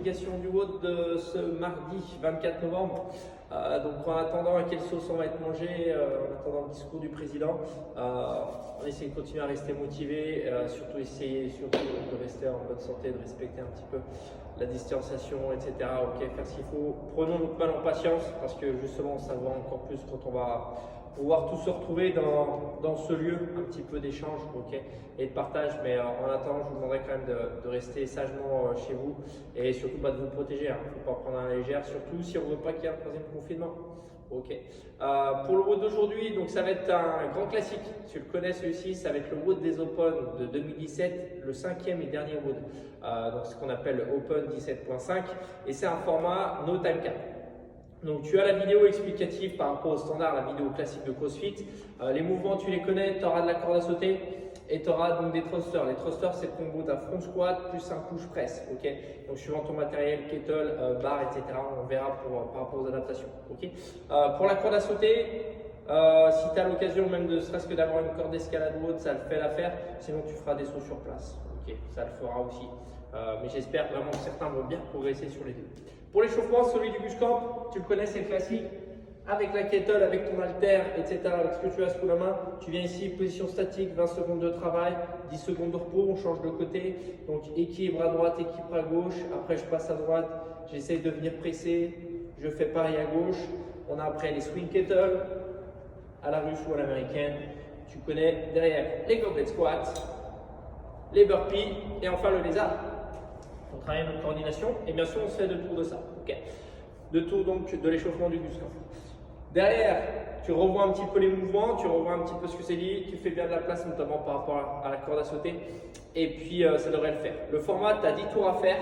investigation du WOD de ce mardi 24 novembre. Donc en attendant à quelle sauce on va être mangé, en attendant le discours du président, on essaie de continuer à rester motivé, surtout essayer de rester en bonne santé, de respecter un petit peu la distanciation, etc. Ok, faire ce qu'il faut. Prenons notre mal en patience parce que justement on saura encore plus quand on va pouvoir tous se retrouver dans ce lieu un petit peu d'échange, ok, et de partage. Mais en attendant, je vous demanderai quand même de rester sagement chez vous et surtout de vous protéger. Il ne faut pas prendre à la légère, surtout si on ne veut pas qu'il y ait un troisième confinement. Ok. Pour le WOD d'aujourd'hui, donc ça va être un grand classique. Tu le connais celui-ci, ça va être le WOD des Open de 2017, le 5e et dernier WOD. Donc ce qu'on appelle Open 17.5 et c'est un format no time cap. Donc tu as la vidéo explicative par rapport au standard, la vidéo classique de CrossFit. Les mouvements tu les connais, tu auras de la corde à sauter et tu auras donc des thrusters. Les thrusters c'est le combo d'un front squat plus un push press. Ok. Donc suivant ton matériel, kettle, bar, etc. On verra par rapport aux adaptations. Ok. Pour la corde à sauter, si tu as l'occasion même de serait-ce que d'avoir une corde d'escalade haute, ça le fait l'affaire. Sinon tu feras des sauts sur place. Ok. Ça le fera aussi. Mais j'espère vraiment que certains vont bien progresser sur les deux. Pour l'échauffement, celui du Buscamp, tu le connais, c'est le classique. Avec la kettle, avec ton haltère, etc., avec ce que tu as sous la main, tu viens ici, position statique, 20 secondes de travail, 10 secondes de repos, on change de côté. Donc équilibre à droite, équilibre à gauche. Après, je passe à droite, j'essaye de venir presser, je fais pareil à gauche. On a après les swing kettle, à la russe ou à l'américaine. Tu connais derrière les goblet squats, les burpees et enfin le lézard. On travaille notre coordination et bien sûr on se fait 2 tours de ça. Okay. 2 tours donc de l'échauffement du Buscamp. Derrière, tu revois un petit peu les mouvements, tu revois un petit peu ce que c'est dit, tu fais bien de la place notamment par rapport à la corde à sauter et puis ça devrait le faire. Le format, tu as 10 tours à faire,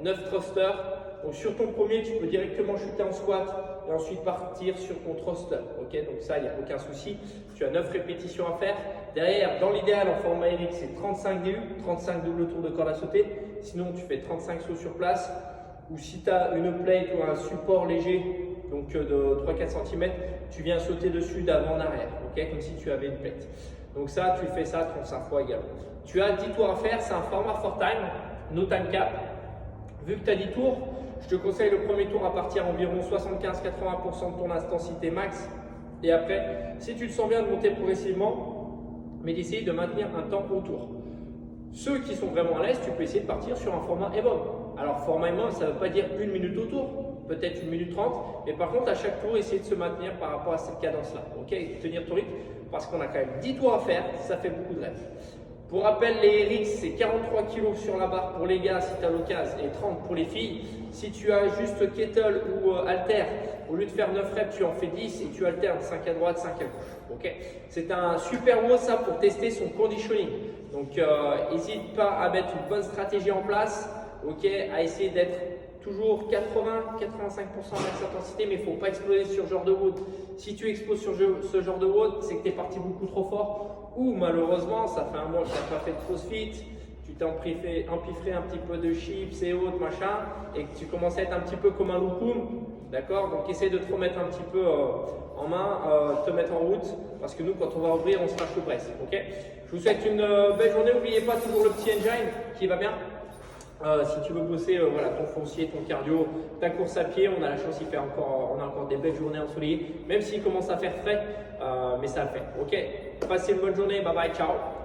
9 thrusters. Donc sur ton premier, tu peux directement chuter en squat et ensuite partir sur ton thruster. Okay, donc ça, il n'y a aucun souci. Tu as 9 répétitions à faire. Derrière, dans l'idéal, en format Eric, c'est 35 DU, 35 double tours de corde à sauter. Sinon, tu fais 35 sauts sur place. Ou si tu as une plate ou un support léger, donc de 3-4 cm, tu viens sauter dessus d'avant en arrière, okay, comme si tu avais une plate. Donc ça, tu fais ça 35 fois également. Tu as 10 tours à faire, c'est un format for time, no time cap. Vu que tu as 10 tours, je te conseille le premier tour à partir environ 75-80% de ton intensité max. Et après, si tu te sens bien de monter progressivement, mais d'essayer de maintenir un temps autour. Ceux qui sont vraiment à l'aise, tu peux essayer de partir sur un format EBOM. Alors format EBOM, ça ne veut pas dire 1 minute autour, peut-être 1 minute 30, mais par contre à chaque tour, essayer de se maintenir par rapport à cette cadence-là. Ok, tenir ton rythme, parce qu'on a quand même 10 tours à faire, ça fait beaucoup de reps. Pour rappel, les RX, c'est 43 kg sur la barre pour les gars si tu as l'occasion et 30 pour les filles. Si tu as juste kettle ou halter, au lieu de faire 9 reps, tu en fais 10 et tu alternes 5 à droite, 5 à gauche. Okay. C'est un super WOD ça pour tester son conditioning. Donc n'hésite pas à mettre une bonne stratégie en place, okay, à essayer d'être toujours 80-85% max intensité, mais il ne faut pas exploser sur ce genre de WOD. Si tu exploses sur ce genre de WOD, c'est que tu es parti beaucoup trop fort ou malheureusement, ça fait un mois que tu n'as pas fait de CrossFit, tu t'es empiffré un petit peu de chips et autres, machin, et que tu commences à être un petit peu comme un loukoum, d'accord? Donc essaie de te remettre un petit peu en main, te mettre en route, parce que nous, quand on va ouvrir, on se lâche le presse, ok? Je vous souhaite une belle journée, n'oubliez pas toujours le petit engine qui va bien. Si tu veux bosser voilà, ton foncier, ton cardio, ta course à pied, on a la chance, on a encore des belles journées ensoleillées, même s'il commence à faire frais, mais ça le fait. Ok, passez une bonne journée, bye bye, ciao.